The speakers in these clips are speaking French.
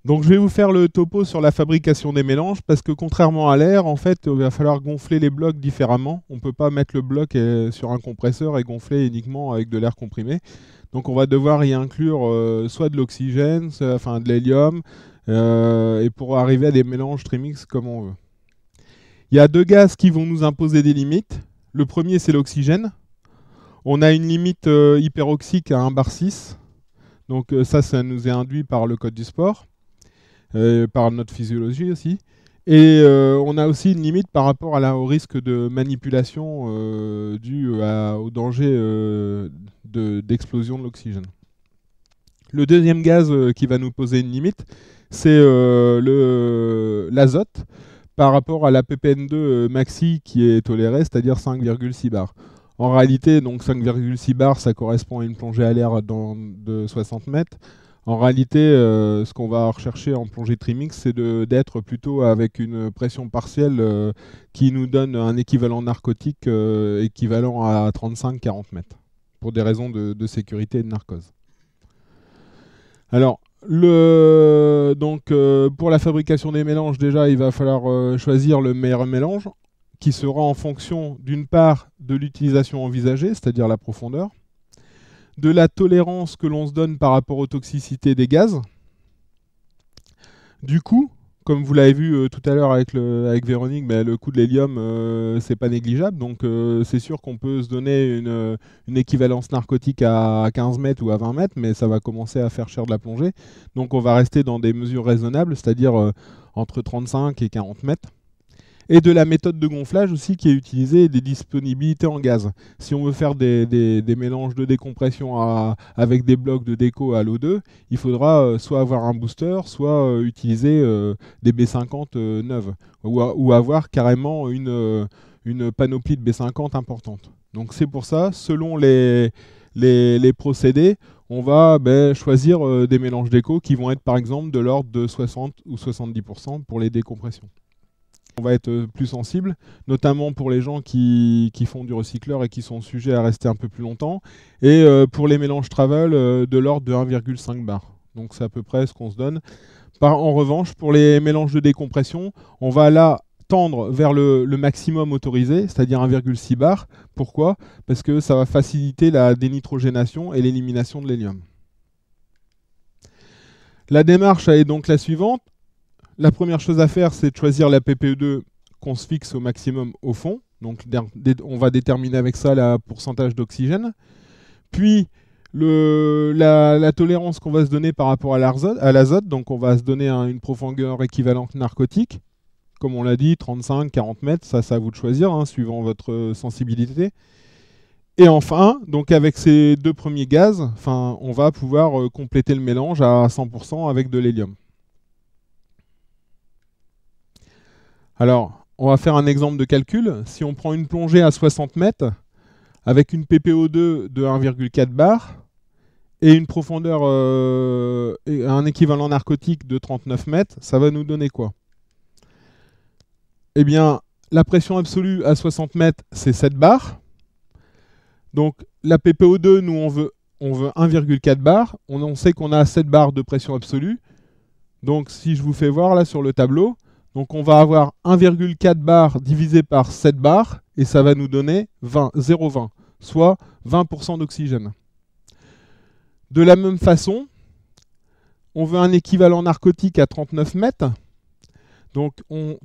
Donc je vais vous faire le topo sur la fabrication des mélanges parce que contrairement à l'air, en fait, il va falloir gonfler les blocs différemment. On ne peut pas mettre le bloc sur un compresseur et gonfler uniquement avec de l'air comprimé. Donc on va devoir y inclure soit de l'oxygène, enfin de l'hélium, et pour arriver à des mélanges trimix comme on veut. Il y a deux gaz qui vont nous imposer des limites. Le premier, c'est l'oxygène. On a une limite hyperoxique à 1 bar 6. Donc ça nous est induit par le code du sport. Par notre physiologie aussi. Et on a aussi une limite par rapport au risque de manipulation dû au danger d'explosion de l'oxygène. Le deuxième gaz qui va nous poser une limite, c'est l'azote par rapport à la ppn2 maxi qui est tolérée, c'est-à-dire 5,6 bars. En réalité, donc 5,6 bars, ça correspond à une plongée à l'air de 60 mètres. En réalité, ce qu'on va rechercher en plongée trimix, c'est d'être plutôt avec une pression partielle qui nous donne un équivalent narcotique équivalent à 35-40 mètres, pour des raisons de sécurité et de narcose. Alors, pour la fabrication des mélanges, déjà, il va falloir choisir le meilleur mélange, qui sera en fonction, d'une part, de l'utilisation envisagée, c'est-à-dire la profondeur, de la tolérance que l'on se donne par rapport aux toxicités des gaz, du coût, comme vous l'avez vu tout à l'heure avec Véronique, mais le coût de l'hélium, c'est pas négligeable, donc c'est sûr qu'on peut se donner une équivalence narcotique à 15 mètres ou à 20 mètres, mais ça va commencer à faire cher de la plongée. Donc on va rester dans des mesures raisonnables, c'est-à-dire entre 35 et 40 mètres. Et de la méthode de gonflage aussi qui est utilisée et des disponibilités en gaz. Si on veut faire des mélanges de décompression avec des blocs de déco à l'O2, il faudra soit avoir un booster, soit utiliser des B50 neuves, ou avoir carrément une panoplie de B50 importante. Donc c'est pour ça, selon les procédés, on va choisir des mélanges déco qui vont être par exemple de l'ordre de 60 ou 70% pour les décompressions. On va être plus sensible, notamment pour les gens qui font du recycleur et qui sont sujets à rester un peu plus longtemps, et pour les mélanges travel de l'ordre de 1,5 bar. Donc c'est à peu près ce qu'on se donne. En revanche, pour les mélanges de décompression, on va là tendre vers le maximum autorisé, c'est-à-dire 1,6 bar. Pourquoi ? Parce que ça va faciliter la dénitrogénation et l'élimination de l'hélium. La démarche est donc la suivante. La première chose à faire, c'est de choisir la PPE2 qu'on se fixe au maximum au fond. Donc on va déterminer avec ça le pourcentage d'oxygène. Puis la tolérance qu'on va se donner par rapport à l'azote. Donc on va se donner une profondeur équivalente narcotique. Comme on l'a dit, 35-40 mètres, ça c'est à vous de choisir, hein, suivant votre sensibilité. Et enfin, donc avec ces deux premiers gaz, on va pouvoir compléter le mélange à 100% avec de l'hélium. Alors, on va faire un exemple de calcul. Si on prend une plongée à 60 mètres, avec une PPO2 de 1,4 bar, et une profondeur, et un équivalent narcotique de 39 mètres, ça va nous donner quoi ? Eh bien, la pression absolue à 60 mètres, c'est 7 bars. Donc, la PPO2, nous, on veut 1,4 bar. On sait qu'on a 7 bars de pression absolue. Donc, si je vous fais voir là sur le tableau, donc on va avoir 1,4 bar divisé par 7 bars, et ça va nous donner 0,20, soit 20% d'oxygène. De la même façon, on veut un équivalent narcotique à 39 mètres. Donc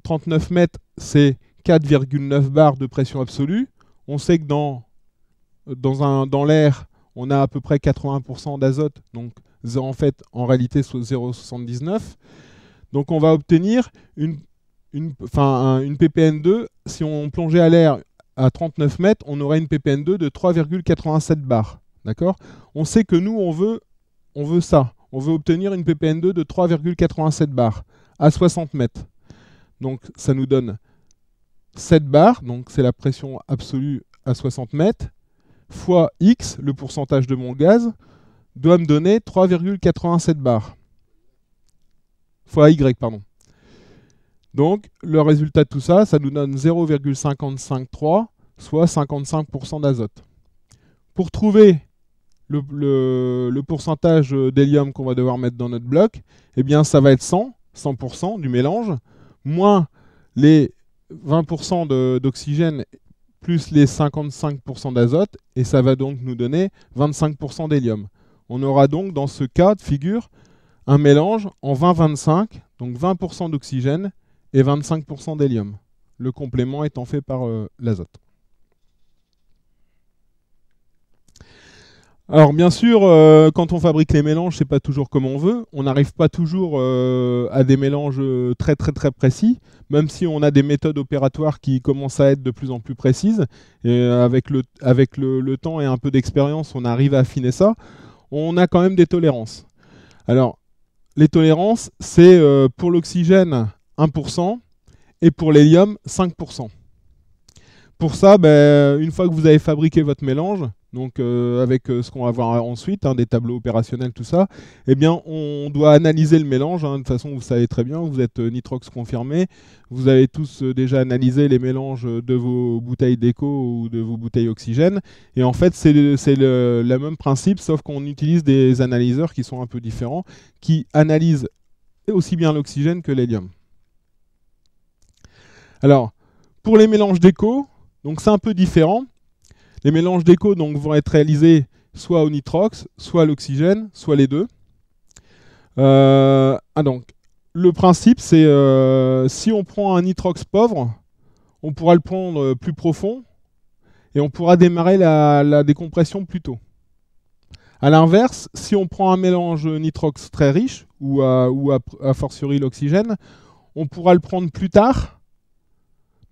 39 mètres, c'est 4,9 bars de pression absolue. On sait que dans l'air, on a à peu près 80% d'azote, donc en réalité 0,79. Donc on va obtenir une ppn2, si on plongeait à l'air à 39 mètres, on aurait une ppn2 de 3,87 bars. D'accord ? On sait que nous, on veut ça. On veut obtenir une ppn2 de 3,87 bars à 60 mètres. Donc ça nous donne 7 bars, donc c'est la pression absolue à 60 mètres, fois X, le pourcentage de mon gaz, doit me donner 3,87 bars. Fois Y, pardon. Donc, le résultat de tout ça, ça nous donne 0,553, soit 55% d'azote. Pour trouver le pourcentage d'hélium qu'on va devoir mettre dans notre bloc, eh bien ça va être 100% du mélange, moins les 20% d'oxygène plus les 55% d'azote, et ça va donc nous donner 25% d'hélium. On aura donc dans ce cas de figure un mélange en 20-25, donc 20% d'oxygène et 25% d'hélium, le complément étant fait par l'azote. Alors bien sûr, quand on fabrique les mélanges, c'est pas toujours comme on veut. On n'arrive pas toujours à des mélanges très précis, même si on a des méthodes opératoires qui commencent à être de plus en plus précises. Et avec le temps et un peu d'expérience, on arrive à affiner ça. On a quand même des tolérances. Alors, les tolérances, c'est pour l'oxygène 1% et pour l'hélium 5%. Pour ça, ben, une fois que vous avez fabriqué votre mélange, donc avec ce qu'on va voir ensuite, hein, des tableaux opérationnels, tout ça, eh bien, on doit analyser le mélange. Hein. De toute façon, vous savez très bien, vous êtes nitrox confirmé. Vous avez tous déjà analysé les mélanges de vos bouteilles d'éco ou de vos bouteilles oxygène. Et en fait, c'est le même principe, sauf qu'on utilise des analyseurs qui sont un peu différents, qui analysent aussi bien l'oxygène que l'hélium. Alors, pour les mélanges d'éco, donc c'est un peu différent. Les mélanges d'éco vont être réalisés soit au nitrox, soit à l'oxygène, soit les deux. Donc, le principe, c'est si on prend un nitrox pauvre, on pourra le prendre plus profond et on pourra démarrer la décompression plus tôt. A l'inverse, si on prend un mélange nitrox très riche, ou a fortiori l'oxygène, on pourra le prendre plus tard,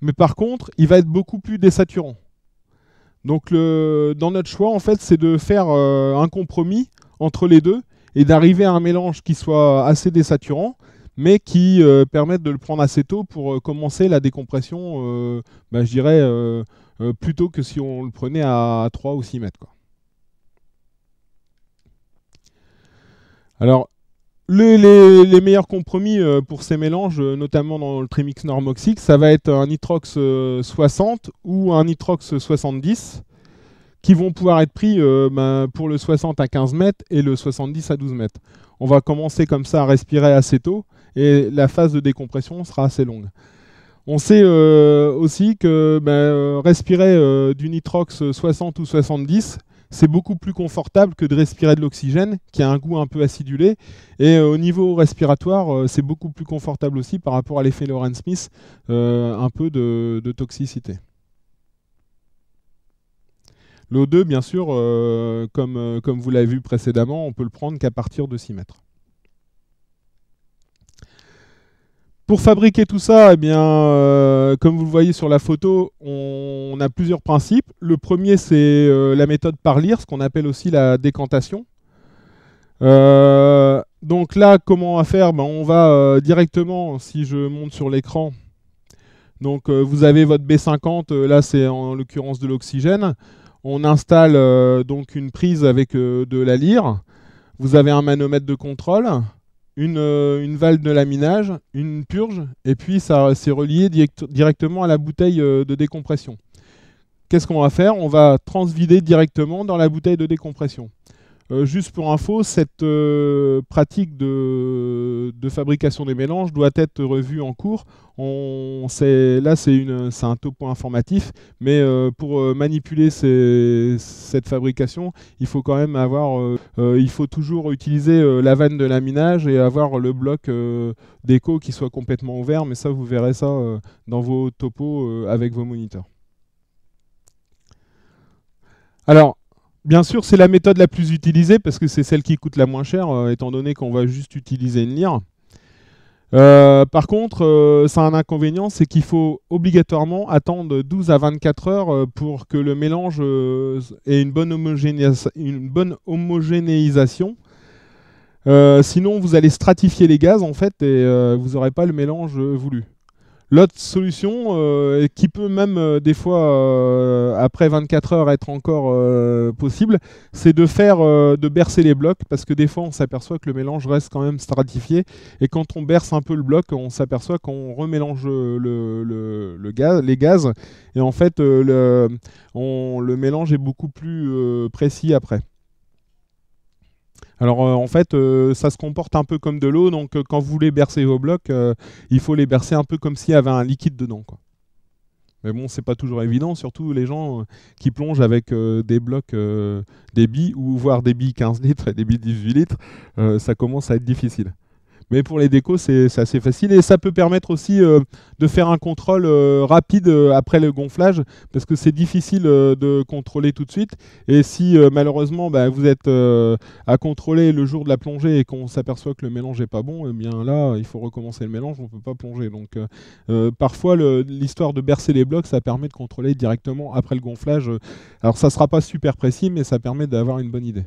mais par contre, il va être beaucoup plus désaturant. Donc dans notre choix, en fait, c'est de faire un compromis entre les deux et d'arriver à un mélange qui soit assez désaturant, mais qui permette de le prendre assez tôt pour commencer la décompression, je dirais, plus tôt que si on le prenait à 3 ou 6 mètres, quoi. Alors, les meilleurs compromis pour ces mélanges, notamment dans le trimix normoxique, ça va être un nitrox 60 ou un nitrox 70 qui vont pouvoir être pris pour le 60 à 15 mètres et le 70 à 12 mètres. On va commencer comme ça à respirer assez tôt et la phase de décompression sera assez longue. On sait aussi que respirer du nitrox 60 ou 70, c'est beaucoup plus confortable que de respirer de l'oxygène, qui a un goût un peu acidulé. Et au niveau respiratoire, c'est beaucoup plus confortable aussi par rapport à l'effet Lorentz-Smith, un peu de toxicité. L'O2, bien sûr, comme vous l'avez vu précédemment, on peut le prendre qu'à partir de 6 mètres. Pour fabriquer tout ça, eh bien, comme vous le voyez sur la photo, on a plusieurs principes. Le premier, c'est la méthode par lire, ce qu'on appelle aussi la décantation. Donc là, comment on va faire? On va directement, si je monte sur l'écran, donc vous avez votre B50, là c'est en l'occurrence de l'oxygène. On installe donc une prise avec de la lyre. Vous avez un manomètre de contrôle. Une valve de laminage, une purge, et puis ça c'est relié directement à la bouteille de décompression. Qu'est-ce qu'on va faire? On va transvider directement dans la bouteille de décompression. Juste pour info, cette pratique de fabrication des mélanges doit être revue en cours. Là, c'est un topo informatif, mais pour manipuler cette fabrication, il faut quand même il faut toujours utiliser la vanne de laminage et avoir le bloc d'écho qui soit complètement ouvert, mais ça, vous verrez ça dans vos topos avec vos moniteurs. Alors, bien sûr, c'est la méthode la plus utilisée parce que c'est celle qui coûte la moins cher, étant donné qu'on va juste utiliser une lyre. Par contre, ça a un inconvénient, c'est qu'il faut obligatoirement attendre 12 à 24 heures pour que le mélange ait une bonne homogénéisation. Sinon, vous allez stratifier les gaz en fait et vous n'aurez pas le mélange voulu. L'autre solution, qui peut même des fois après 24 heures être encore possible, c'est de bercer les blocs, parce que des fois on s'aperçoit que le mélange reste quand même stratifié, et quand on berce un peu le bloc, on s'aperçoit qu'on remélange les gaz, et en fait le mélange est beaucoup plus précis après. Alors en fait, ça se comporte un peu comme de l'eau, donc quand vous voulez bercer vos blocs, il faut les bercer un peu comme s'il y avait un liquide dedans, quoi. Mais bon, c'est pas toujours évident, surtout les gens qui plongent avec des blocs, des billes, ou voire des billes 15 litres et des billes 18 litres, ça commence à être difficile. Mais pour les décos, c'est assez facile et ça peut permettre aussi de faire un contrôle rapide après le gonflage parce que c'est difficile de contrôler tout de suite. Et si malheureusement bah, vous êtes à contrôler le jour de la plongée et qu'on s'aperçoit que le mélange n'est pas bon, eh bien là, il faut recommencer le mélange, on ne peut pas plonger. Donc parfois, l'histoire de bercer les blocs, ça permet de contrôler directement après le gonflage. Alors ça ne sera pas super précis, mais ça permet d'avoir une bonne idée.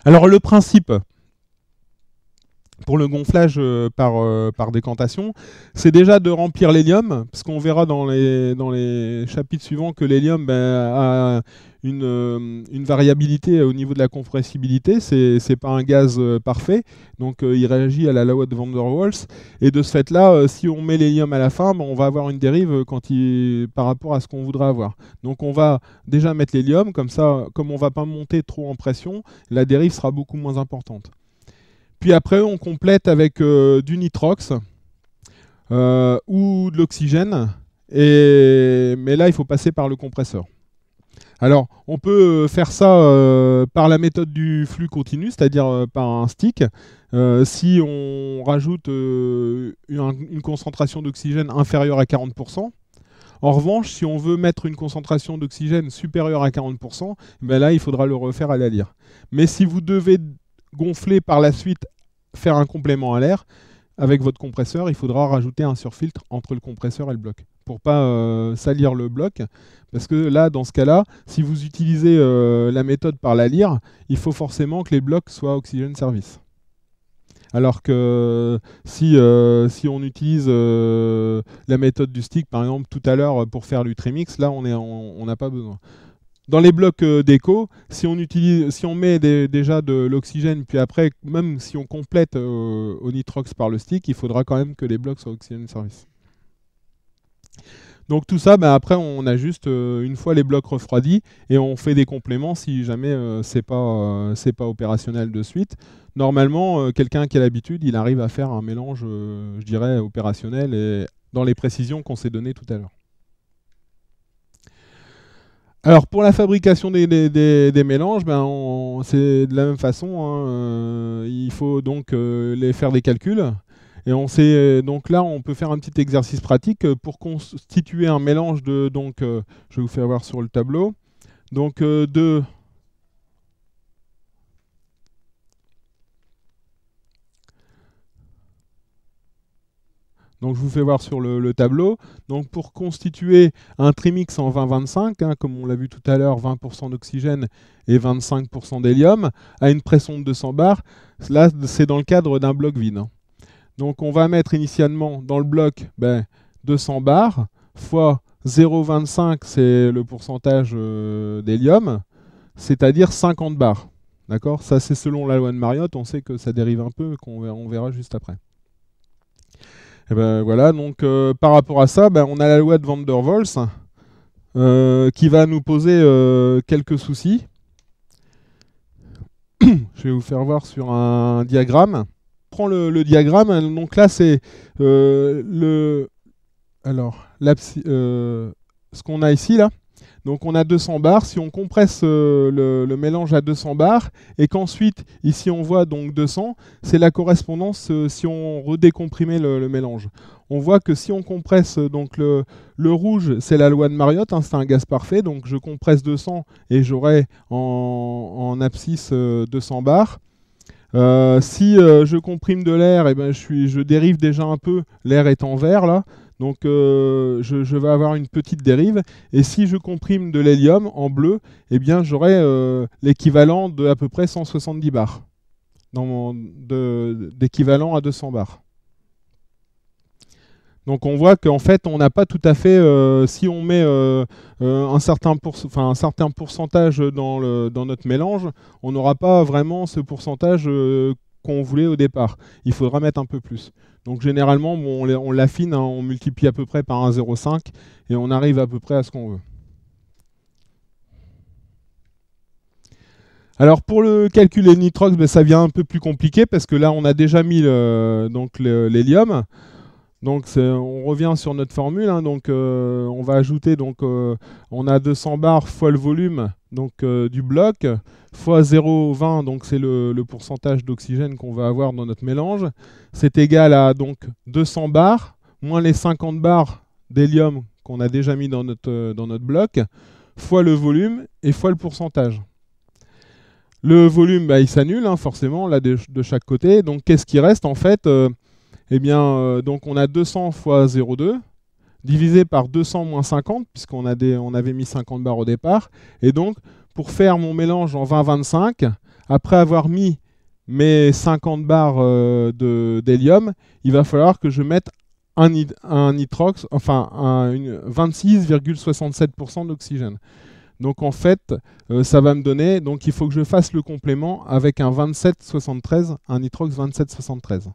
Alors le principe pour le gonflage par décantation, c'est déjà de remplir l'hélium, parce qu'on verra dans les chapitres suivants que l'hélium a une variabilité au niveau de la compressibilité, c'est pas un gaz parfait, donc il réagit à la loi de Van der Waals, et de ce fait-là, si on met l'hélium à la fin, on va avoir une dérive par rapport à ce qu'on voudrait avoir. Donc on va déjà mettre l'hélium, comme ça, comme on ne va pas monter trop en pression, la dérive sera beaucoup moins importante. Puis après, on complète avec du nitrox ou de l'oxygène. Mais là, il faut passer par le compresseur. Alors, on peut faire ça par la méthode du flux continu, c'est-à-dire par un stick. Si on rajoute une concentration d'oxygène inférieure à 40%. En revanche, si on veut mettre une concentration d'oxygène supérieure à 40%, ben là, il faudra le refaire à la lyre. Mais si vous devez gonfler par la suite, faire un complément à l'air, avec votre compresseur, il faudra rajouter un surfiltre entre le compresseur et le bloc pour pas salir le bloc. Parce que là, dans ce cas-là, si vous utilisez la méthode par la lyre, il faut forcément que les blocs soient oxygène service. Alors que si on utilise la méthode du stick, par exemple, tout à l'heure pour faire l'Utrimix, là, on n'a pas besoin. Dans les blocs d'écho, si on met déjà de l'oxygène, puis après, même si on complète au nitrox par le stick, il faudra quand même que les blocs soient oxygène service. Donc tout ça, après on ajuste une fois les blocs refroidis et on fait des compléments si jamais c'est pas opérationnel de suite. Normalement, quelqu'un qui a l'habitude, il arrive à faire un mélange, je dirais, opérationnel et dans les précisions qu'on s'est données tout à l'heure. Alors pour la fabrication des mélanges, c'est de la même façon, hein, il faut donc les faire des calculs. Et donc là, on peut faire un petit exercice pratique pour constituer un mélange de, je vais vous faire voir sur le tableau, donc donc je vous fais voir sur le tableau. Donc pour constituer un trimix en 20-25, hein, comme on l'a vu tout à l'heure, 20% d'oxygène et 25% d'hélium, à une pression de 200 bars, là c'est dans le cadre d'un bloc vide. Donc on va mettre initialement dans le bloc 200 bars fois 0,25, c'est le pourcentage d'hélium, c'est-à-dire 50 bars. D'accord ? Ça c'est selon la loi de Mariotte, on sait que ça dérive un peu, on verra juste après. Et voilà, donc par rapport à ça, on a la loi de Van der Waals qui va nous poser quelques soucis. Je vais vous faire voir sur un diagramme. Prends le diagramme, donc là c'est ce qu'on a ici là. Donc on a 200 bars, si on compresse le mélange à 200 bars et qu'ensuite ici on voit donc 200, c'est la correspondance si on redécomprimait le mélange. On voit que si on compresse donc le rouge, c'est la loi de Mariotte, hein, c'est un gaz parfait, donc je compresse 200 et j'aurai en abscisse 200 bars. Si je comprime de l'air, je dérive déjà un peu, l'air est en vert là, donc je vais avoir une petite dérive. Et si je comprime de l'hélium en bleu, j'aurai l'équivalent de à peu près 170 bars, d'équivalent à 200 bars. Donc on voit qu'en fait on n'a pas tout à fait, si on met un certain pourcentage dans notre mélange, on n'aura pas vraiment ce pourcentage qu'on voulait au départ. Il faudra mettre un peu plus. Donc généralement on l'affine, hein, on multiplie à peu près par 1,05 et on arrive à peu près à ce qu'on veut. Alors pour le calcul des nitrox, ben, ça vient un peu plus compliqué parce que là on a déjà mis l'hélium. Donc on revient sur notre formule, hein, donc on va ajouter, donc on a 200 bars fois le volume donc, du bloc, fois 0,20, donc c'est le pourcentage d'oxygène qu'on va avoir dans notre mélange. C'est égal à donc 200 bars, moins les 50 bars d'hélium qu'on a déjà mis dans notre bloc, fois le volume et fois le pourcentage. Le volume, bah, il s'annule, hein, forcément, là de chaque côté. Donc qu'est-ce qui reste en fait eh bien, donc on a 200 fois 0,2 divisé par 200 moins 50, puisqu'on avait mis 50 bars au départ. Et donc, pour faire mon mélange en 20-25, après avoir mis mes 50 bars d'hélium, il va falloir que je mette un nitrox, enfin 26,67% d'oxygène. Donc en fait, ça va me donner, donc il faut que je fasse le complément avec un 27,73, un nitrox 27,73.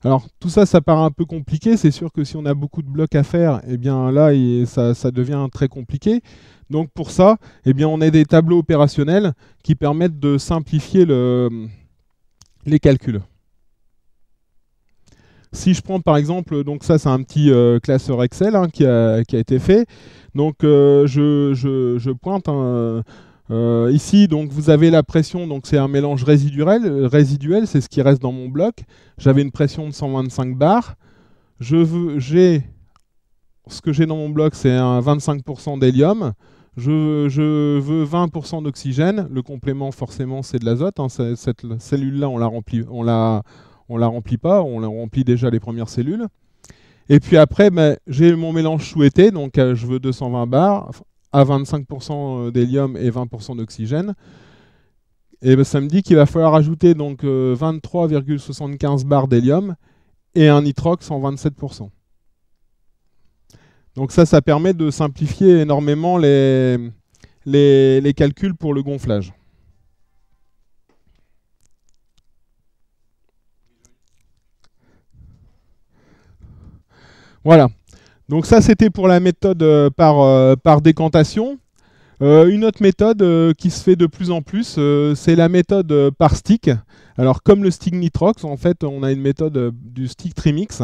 Alors tout ça, ça paraît un peu compliqué. C'est sûr que si on a beaucoup de blocs à faire, eh bien là, ça devient très compliqué. Donc pour ça, eh bien, on a des tableaux opérationnels qui permettent de simplifier les calculs. Si je prends par exemple, donc ça c'est un petit classeur Excel, hein, qui a été fait. Donc je pointe, hein, ici, donc vous avez la pression, donc c'est un mélange résiduel, c'est ce qui reste dans mon bloc. J'avais une pression de 125 bars. Ce que j'ai dans mon bloc, c'est un 25% d'hélium. Je veux 20% d'oxygène. Le complément, forcément, c'est de l'azote, hein. Cette cellule-là, on la remplit pas, on la remplit déjà les premières cellules. Et puis après, ben, j'ai mon mélange souhaité, donc je veux 220 bars à 25% d'hélium et 20% d'oxygène. Et ben, ça me dit qu'il va falloir ajouter donc 23,75 bars d'hélium et un nitrox en 27%. Donc ça permet de simplifier énormément les calculs pour le gonflage. Voilà. Donc ça, c'était pour la méthode par décantation. Une autre méthode qui se fait de plus en plus, c'est la méthode par stick. Alors comme le stick nitrox, en fait, on a une méthode du stick trimix.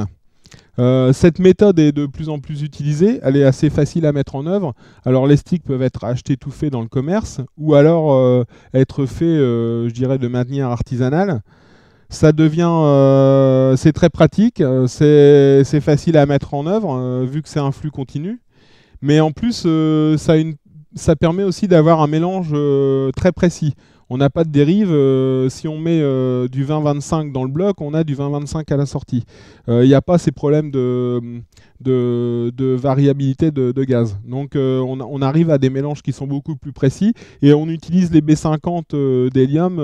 Cette méthode est de plus en plus utilisée, elle est assez facile à mettre en œuvre. Alors les sticks peuvent être achetés tout faits dans le commerce, ou alors être faits, je dirais, de manière artisanale. Ça devient, c'est très pratique, c'est facile à mettre en œuvre, vu que c'est un flux continu. Mais en plus, ça permet aussi d'avoir un mélange très précis. On n'a pas de dérive. Si on met du 20-25 dans le bloc, on a du 20-25 à la sortie. Il n'y a pas ces problèmes de variabilité de gaz. Donc on arrive à des mélanges qui sont beaucoup plus précis et on utilise les B50 d'hélium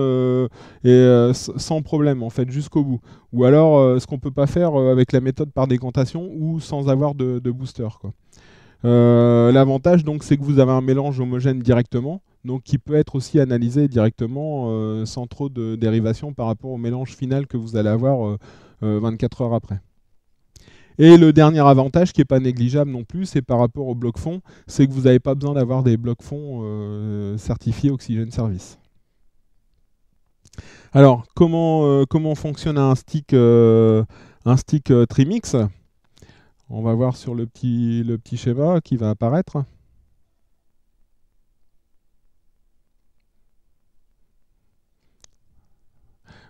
sans problème, en fait, jusqu'au bout. Ou alors ce qu'on ne peut pas faire avec la méthode par décantation ou sans avoir de booster, quoi. L'avantage, donc, c'est que vous avez un mélange homogène directement, donc qui peut être aussi analysé directement sans trop de dérivation par rapport au mélange final que vous allez avoir 24 heures après. Et le dernier avantage, qui n'est pas négligeable non plus, c'est par rapport au bloc fond, c'est que vous n'avez pas besoin d'avoir des blocs fonds certifiés Oxygène Service. Alors, comment fonctionne un stick trimix? On va voir sur le petit schéma qui va apparaître.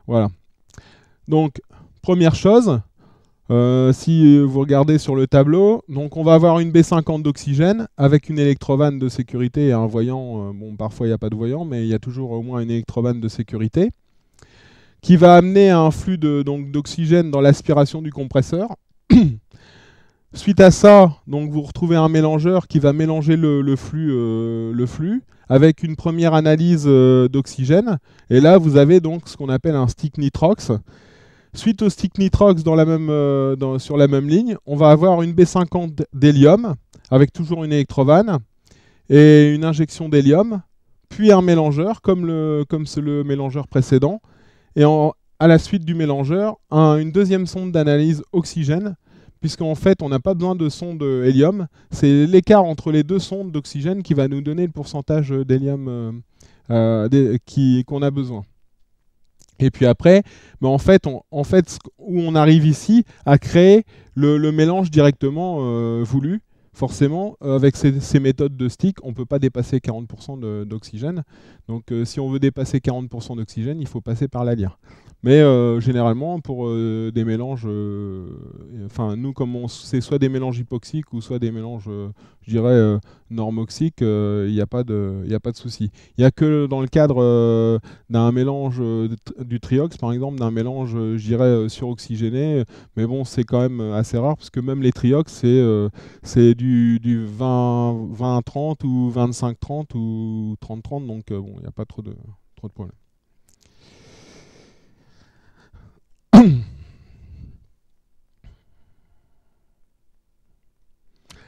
Voilà. Donc, première chose, si vous regardez sur le tableau, donc on va avoir une B50 d'oxygène avec une électrovanne de sécurité et un voyant. Bon, parfois il n'y a pas de voyant, mais il y a toujours au moins une électrovanne de sécurité qui va amener un flux d'oxygène dans l'aspiration du compresseur. Suite à ça, donc vous retrouvez un mélangeur qui va mélanger le flux avec une première analyse d'oxygène. Et là, vous avez donc ce qu'on appelle un stick nitrox. Suite au stick nitrox sur la même ligne, on va avoir une B50 d'hélium avec toujours une électrovanne et une injection d'hélium, puis un mélangeur comme le mélangeur précédent. Et à la suite du mélangeur, une deuxième sonde d'analyse oxygène, puisqu'en fait, on n'a pas besoin de sonde hélium. C'est l'écart entre les deux sondes d'oxygène qui va nous donner le pourcentage d'hélium qu'on a besoin. Et puis après, en fait, où on arrive ici à créer le mélange directement voulu. Forcément, avec ces méthodes de stick, on ne peut pas dépasser 40% d'oxygène. Donc si on veut dépasser 40% d'oxygène, il faut passer par la lyre. Mais généralement, pour des mélanges, nous, comme c'est soit des mélanges hypoxiques ou soit des mélanges, je dirais, normoxiques, il n'y a pas de souci. Il n'y a que dans le cadre d'un mélange du triox, par exemple, d'un mélange, je dirais, suroxygéné, mais bon, c'est quand même assez rare, parce que même les triox, c'est du 20-30 ou 25-30 ou 30-30, donc bon, il n'y a pas trop de problèmes.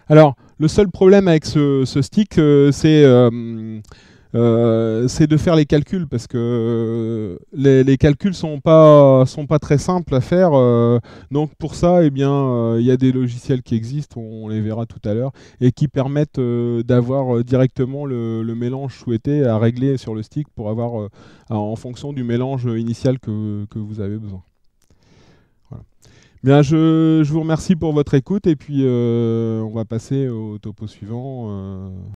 Alors, le seul problème avec ce stick, c'est de faire les calculs, parce que les calculs sont pas très simples à faire. Donc pour ça, eh bien, il y a des logiciels qui existent, on les verra tout à l'heure, et qui permettent d'avoir directement le mélange souhaité à régler sur le stick pour avoir en fonction du mélange initial que vous avez besoin. Voilà. Bien, je vous remercie pour votre écoute, et puis on va passer au topo suivant.